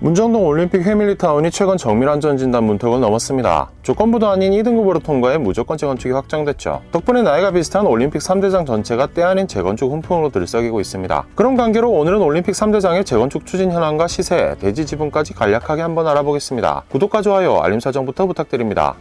문정동 올림픽 패밀리타운이 최근 정밀안전진단 문턱을 넘었습니다. 조건부도 아닌 2등급으로 통과해 무조건 재건축이 확정됐죠. 덕분에 나이가 비슷한 올림픽 3대장 전체가 때 아닌 재건축 훈풍으로 들썩이고 있습니다. 그런 관계로 오늘은 올림픽 3대장의 재건축 추진 현황과 시세, 대지 지분까지 간략하게 한번 알아보겠습니다. 구독과 좋아요, 알림 설정부터 부탁드립니다.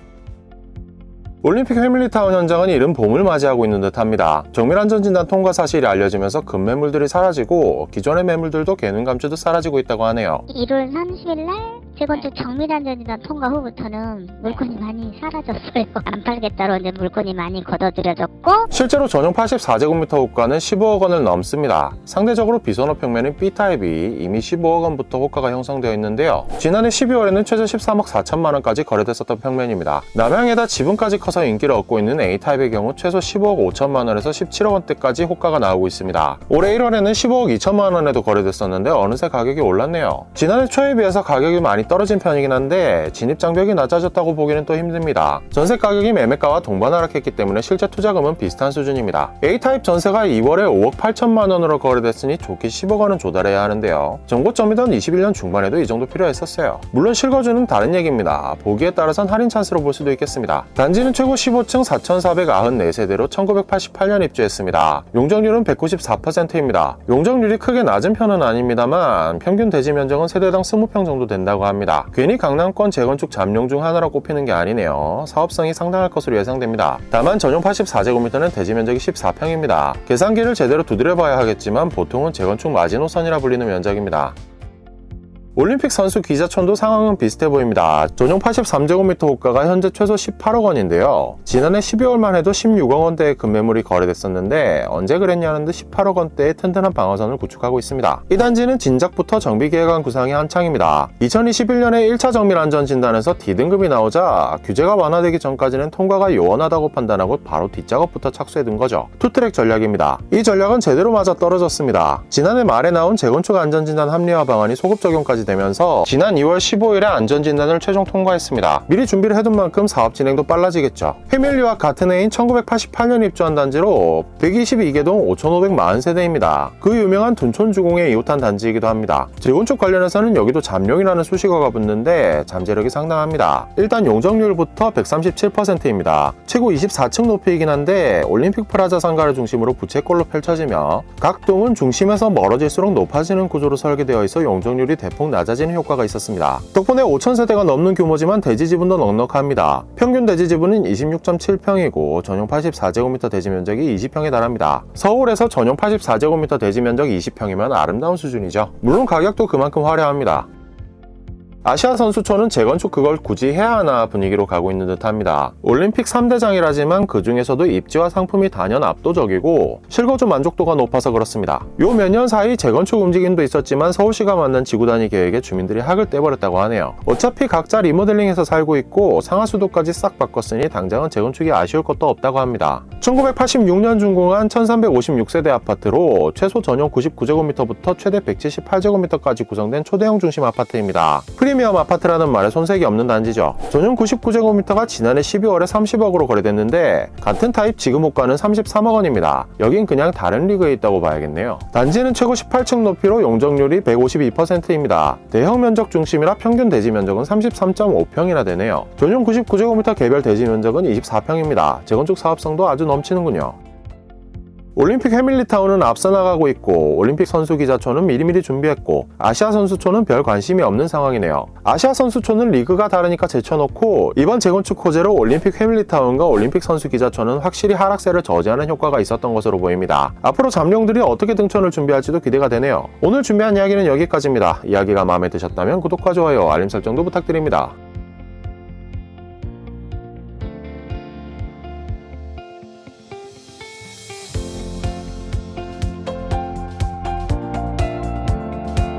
올림픽 패밀리타운 현장은 이른 봄을 맞이하고 있는 듯합니다. 정밀안전진단 통과 사실이 알려지면서 급매물들이 사라지고 기존의 매물들도 개눈 감추듯 사라지고 있다고 하네요. 1월 30일날 재건축 정밀안전진단 통과 후부터는 물건이 많이 사라졌어요. 안 팔겠다로 이제 물건이 많이 걷어들여졌고, 실제로 전용 84제곱미터 호가는 15억 원을 넘습니다. 상대적으로 비선호 평면인 B타입이 이미 15억 원부터 호가가 형성되어 있는데요. 지난해 12월에는 최저 13억 4천만 원까지 거래됐었던 평면입니다. 남향에다 지분까지 커서 인기를 얻고 있는 A타입의 경우 최소 15억 5천만 원에서 17억 원대까지 호가가 나오고 있습니다. 올해 1월에는 15억 2천만 원에도 거래됐었는데 어느새 가격이 올랐네요. 지난해 초에 비해서 가격이 많이 떨어진 편이긴 한데 진입장벽이 낮아졌다고 보기는 또 힘듭니다. 전세 가격이 매매가와 동반하락했기 때문에 실제 투자금은 비슷한 수준입니다. A타입 전세가 2월에 5억 8천만 원으로 거래됐으니 좋게 10억 원은 조달해야 하는데요. 정고점이던 21년 중반에도 이 정도 필요했었어요. 물론 실거주는 다른 얘기입니다. 보기에 따라선 할인 찬스로 볼 수도 있겠습니다. 단지는 최고 15층 4,494세대로 1988년 입주했습니다. 용적률은 194%입니다. 용적률이 크게 낮은 편은 아닙니다만 평균 대지 면적은 세대당 20평 정도 된다고 합니다. 괜히 강남권 재건축 잠룡 중 하나로 꼽히는 게 아니네요. 사업성이 상당할 것으로 예상됩니다. 다만 전용 84제곱미터는 대지 면적이 14평입니다. 계산기를 제대로 두드려봐야 하겠지만 보통은 재건축 마지노선이라 불리는 면적입니다. 올림픽 선수 기자촌도 상황은 비슷해 보입니다. 전용 83제곱미터 호가가 현재 최소 18억 원인데요. 지난해 12월만 해도 16억 원대의 급매물이 거래됐었는데 언제 그랬냐는 듯 18억 원대의 튼튼한 방어선을 구축하고 있습니다. 이 단지는 진작부터 정비계획안 구상이 한창입니다. 2021년에 1차 정밀안전진단에서 D등급이 나오자 규제가 완화되기 전까지는 통과가 요원하다고 판단하고 바로 뒷작업부터 착수해둔 거죠. 투트랙 전략입니다. 이 전략은 제대로 맞아떨어졌습니다. 지난해 말에 나온 재건축 안전진단 합리화 방안이 소급 적용까지 되면서 지난 2월 15일에 안전진단을 최종 통과했습니다. 미리 준비를 해둔 만큼 사업 진행도 빨라지겠죠. 패밀리와 같은 해인 1988년 입주한 단지로 122개동 5,540세대입니다. 그 유명한 둔촌주공의 이웃한 단지이기도 합니다. 재건축 관련해서는 여기도 잠룡이라는 수식어가 붙는데 잠재력이 상당합니다. 일단 용적률부터 137%입니다. 최고 24층 높이이긴 한데 올림픽 프라자 상가를 중심으로 부채꼴로 펼쳐지며 각 동은 중심에서 멀어질수록 높아지는 구조로 설계되어 있어 용적률이 대폭 낮아지는 효과가 있었습니다. 덕분에 5,000세대가 넘는 규모지만 대지 지분도 넉넉합니다. 평균 대지 지분은 26.7평이고 전용 84제곱미터 대지 면적이 20평에 달합니다. 서울에서 전용 84제곱미터 대지 면적 20평이면 아름다운 수준이죠. 물론 가격도 그만큼 화려합니다. 아시아 선수촌은 재건축 그걸 굳이 해야 하나 분위기로 가고 있는 듯합니다. 올림픽 3대장이라지만 그 중에서도 입지와 상품이 단연 압도적이고 실거주 만족도가 높아서 그렇습니다. 요 몇 년 사이 재건축 움직임도 있었지만 서울시가 만든 지구단위 계획에 주민들이 학을 떼버렸다고 하네요. 어차피 각자 리모델링해서 살고 있고 상하수도까지 싹 바꿨으니 당장은 재건축이 아쉬울 것도 없다고 합니다. 1986년 준공한 1356세대 아파트로 최소 전용 99제곱미터부터 최대 178제곱미터까지 구성된 초대형 중심 아파트입니다. 프리미엄 아파트라는 말에 손색이 없는 단지죠. 전용 99제곱미터가 지난해 12월에 30억으로 거래됐는데 같은 타입 지금 호가는 33억 원입니다. 여긴 그냥 다른 리그에 있다고 봐야겠네요. 단지는 최고 18층 높이로 용적률이 152%입니다. 대형 면적 중심이라 평균 대지 면적은 33.5평이나 되네요. 전용 99제곱미터 개별 대지 면적은 24평입니다. 재건축 사업성도 아주 넘치는군요. 올림픽 패밀리타운은 앞서 나가고 있고 올림픽 선수 기자촌은 미리미리 준비했고 아시아 선수촌은 별 관심이 없는 상황이네요. 아시아 선수촌은 리그가 다르니까 제쳐놓고 이번 재건축 호재로 올림픽 패밀리타운과 올림픽 선수 기자촌은 확실히 하락세를 저지하는 효과가 있었던 것으로 보입니다. 앞으로 잠룡들이 어떻게 등촌을 준비할지도 기대가 되네요. 오늘 준비한 이야기는 여기까지입니다. 이야기가 마음에 드셨다면 구독과 좋아요, 알림 설정도 부탁드립니다.